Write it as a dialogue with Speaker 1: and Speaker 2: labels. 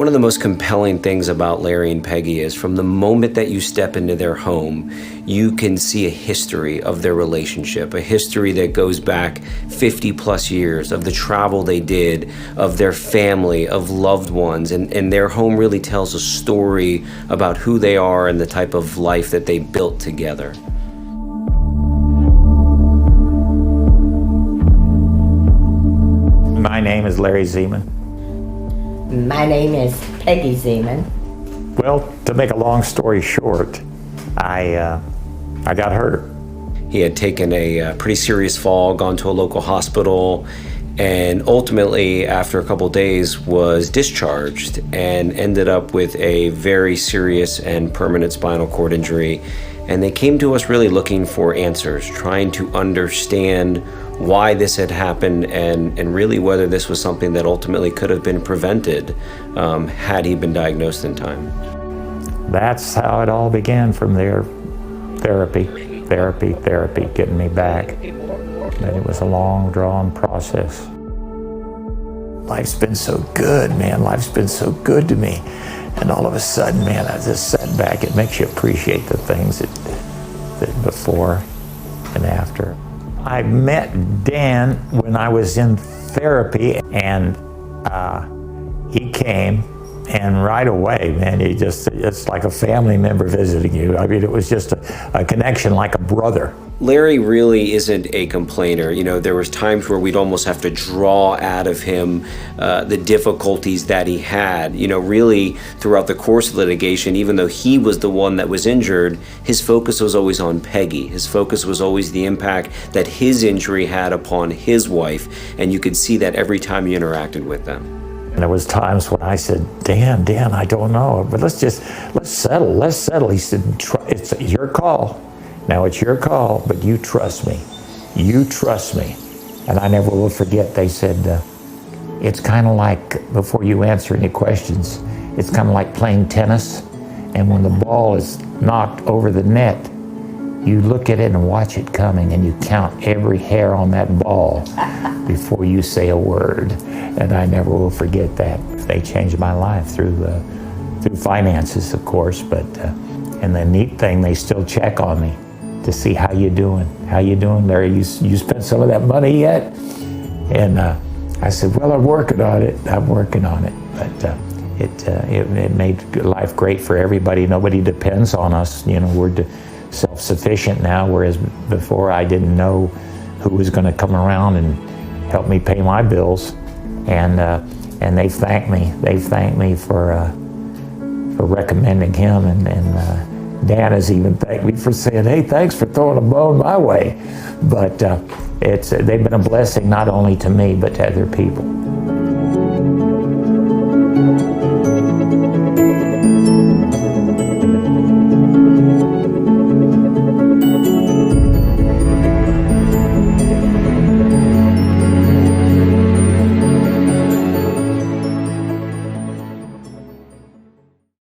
Speaker 1: One of the most compelling things about Larry and Peggy is from the moment that you step into their home, you can see a history of their relationship, a history that goes back 50 plus years of the travel they did, of their family, of loved ones, and their home really tells a story about who they are and the type of life that they built together.
Speaker 2: My name is Larry Zeman.
Speaker 3: My name is Peggy Zeman.
Speaker 2: Well, to make a long story short, I got hurt.
Speaker 1: He had taken a pretty serious fall, gone to a local hospital, and ultimately, after a couple days, was discharged and ended up with a very serious and permanent spinal cord injury. And they came to us really looking for answers, trying to understand why this had happened and really whether this was something that ultimately could have been prevented had he been diagnosed in time. That's how it all began from there. Therapy, getting me back. And it was a long, drawn process. Life's been so good, man. Life's been so good to me. And all of a sudden, man, I just sat back. It makes you appreciate the things that before and after. I met Dan when I was in therapy, and he came, and right away, man, it's like a family member visiting you. I mean, it was just a connection like a brother. Larry really isn't a complainer. You know, there was times where we'd almost have to draw out of him the difficulties that he had. You know, really throughout the course of litigation, even though he was the one that was injured, his focus was always on Peggy. His focus was always the impact that his injury had upon his wife, and you could see that every time you interacted with them. And there was times when I said, Dan, I don't know, but let's settle. He said, it's your call. Now it's your call, but you trust me. You trust me. And I never will forget, they said, it's kind of like, before you answer any questions, it's kind of like playing tennis, and when the ball is knocked over the net, you look at it and watch it coming, and you count every hair on that ball before you say a word. And I never will forget that. They changed my life through finances, of course, but and the neat thing, they still check on me to see how you doing, Larry. You spent some of that money yet? And I said, well, I'm working on it. But it made life great for everybody. Nobody depends on us. You know, we're self-sufficient now, whereas before I didn't know who was going to come around and help me pay my bills. And they thanked me for recommending him, and Dan has even thanked me for saying, hey, thanks for throwing a bone my way. But they've been a blessing not only to me, but to other people.